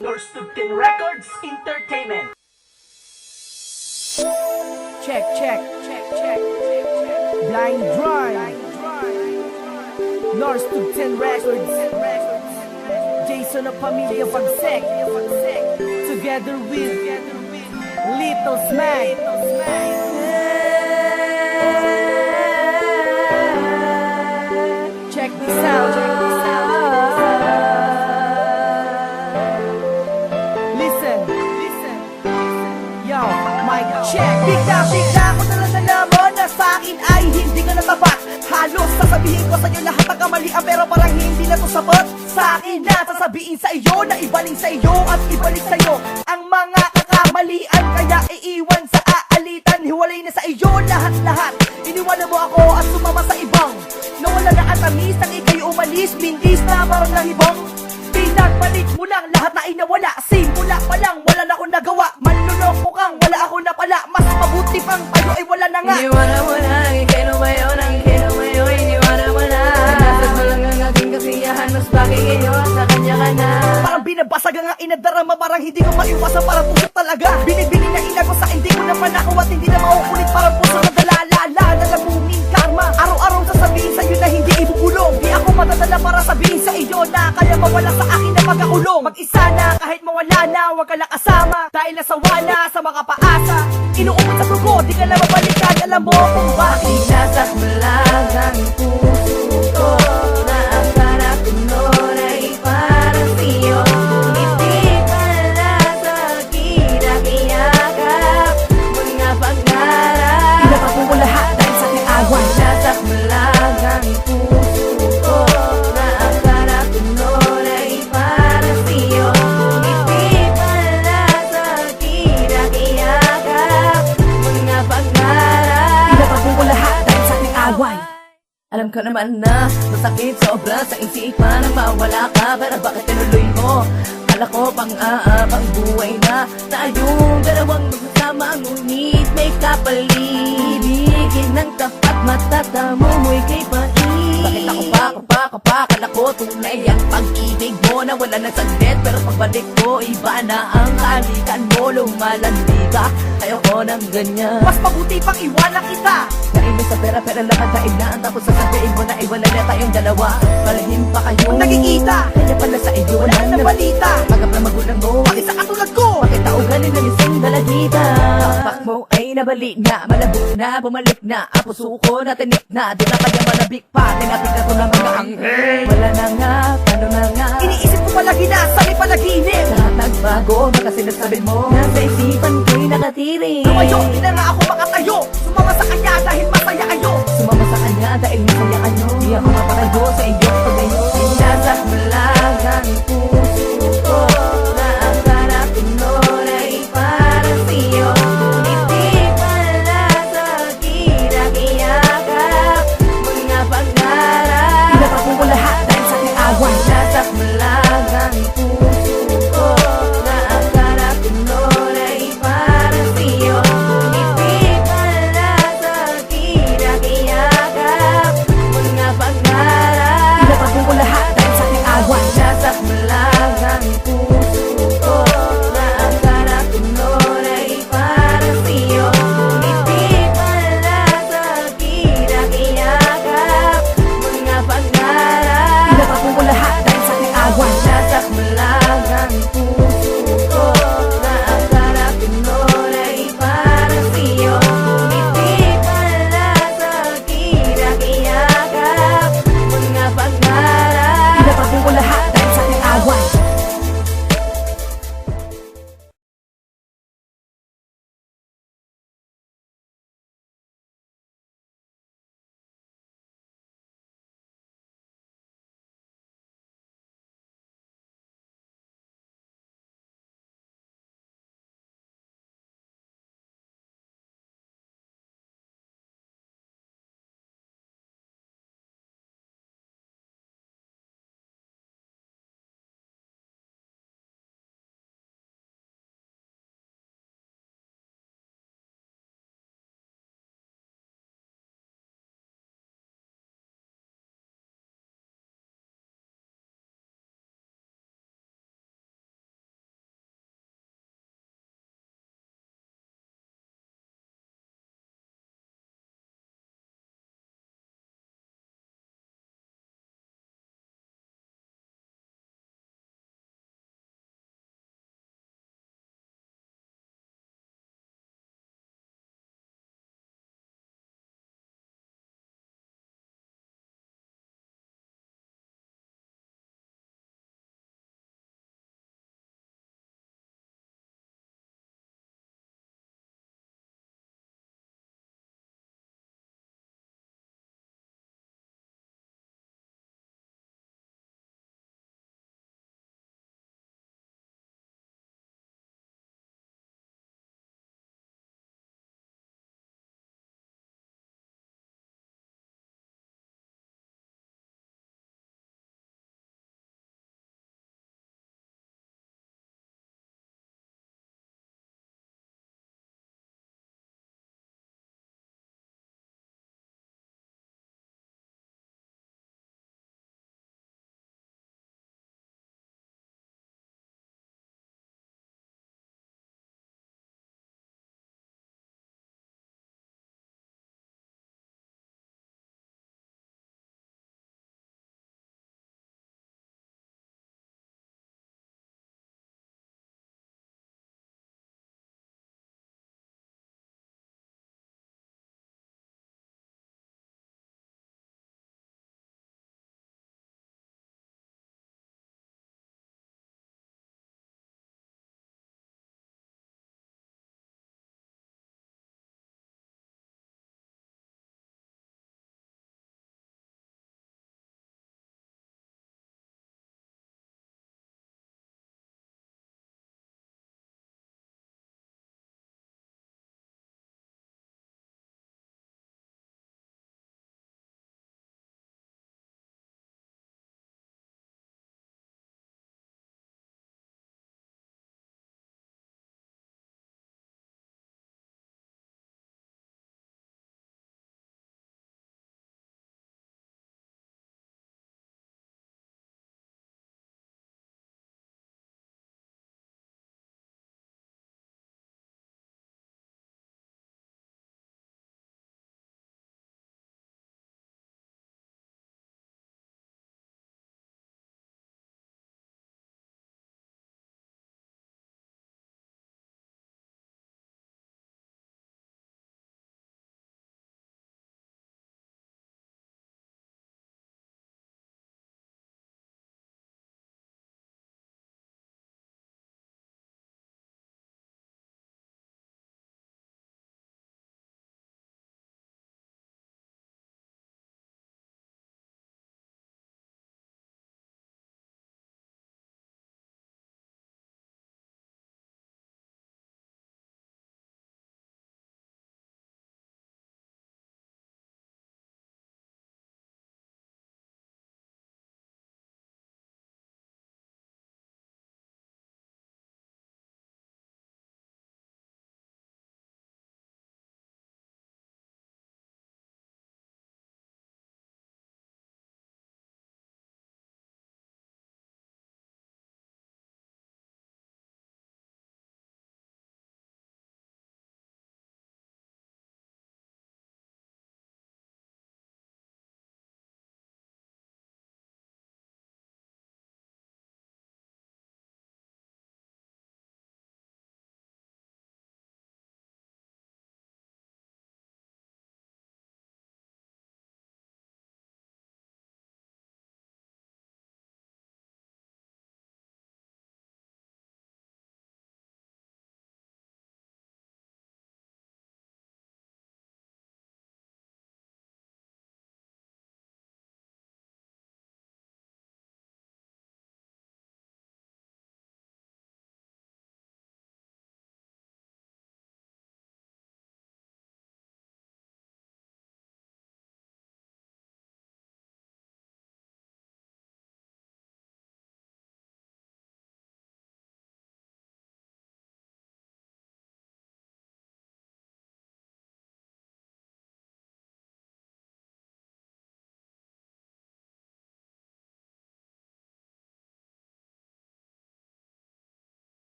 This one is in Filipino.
Norstupin Records Entertainment. Check, check, check, check, check, check. Blind Drive, Norstupin Records, Jason of Pamilya Pagsek, together with Little Smack. Check this out, check this out. Listen, listen. Yo, mic check. Bigla ko nalalaman na sa'kin ay hindi ka natapat. Halos sasabihin ko sa'yo lahat ng kamalian, pero parang hindi na to sapat. Sa'kin na sasabihin sa iyo na ibaling sa iyo at ibalik sa'yo ang mga kakamalian. Kaya iiwan sa aalitan, hiwalay na sa iyo lahat-lahat. Iniwanan mo ako at sumama sa ibang. Nawala na ang tamis nang ika'y umalis, mindis na parang nahibang. Pinagpalit mo lang lahat na inawala. Simula pa lang wala na akong nagawa. Manluloko kang wala ako na pala. Mas mabuti pang tayo ay wala na nga. Iniwanan mo na, naging mo yun, naging mo yun. Iniwanan mo na, nasad mo lang ang aking kasiyahan. Mas bagay ngayon, sa kanya ka na. Parang binabasag ang inadarama, parang hindi ko maiwasan, parang puso talaga. Binibini na ilago sa hindi ko na panakaw at hindi na maukulit, parang puso na dalalala. Nalamuming karma, araw-araw sasabihin sa'yo na hindi ibubulong. Di ako matadala para sabihin sa iyo na kaya mawala sa akin na pagkakulong. Mag-isa na kahit mawala na, huwag ka lang kasama. Dahil nasawa na sa mga paasa. Inuupot sa tugo, di ka na mabalikan. Alam mo kung bakit. Sinasak mo lang ang puso ko, na ang harap ko noon ay para sa'yo. Ngiti pala sa kinakiyakap, mga pangarap. Pinapako mo lahat dahil sa ating awan. Sinasak mo lang ang puso ko, na ang harap ko noon ay para sa'yo. Ngiti pala sa kinakiyakap, mga pangarap. Pinapako mo lahat dahil sa ating awan. Alam ko naman na masakit sobra sa isipan na mawala ka, pero bakit tinuloy mo? Kala ko pang buhay na tayong dalawang magsasama, ngunit may kapalit. Ibigin ng tapat, matatamo mo'y kay pait. Bakit ako pa, kala ko tunay ang pag-ibig mo na wala na saglit, pero pagbalik ko iba na ang halikan mo. Lumalandi ka, ayoko ng ganyan. Mas mabuti pang iwanan kita. Nainis sa pera lang ang kailangan, tapos sasabihin mo na iwalay na tayong dalawa. Palihim pa kayo Nagkikita, kaya pala sa iyo wala na balita. Magap na magulang mo, Bakit sa katulad ko? bakit taugaling ng isang dalagita? Pakpak mo ay nabalik na, malabog na, bumalik na. Ang puso ko na tinik na, di na kaya malabik pa. Tinatig na ko ng mga anghel. Wala na nga, paano na nga? Iniisip ko palagi na, sabi palaginip. Lahat nagbago, baka sinasabi mo, nasa isipan ko'y nakatiring. Tumayo, di na nga ako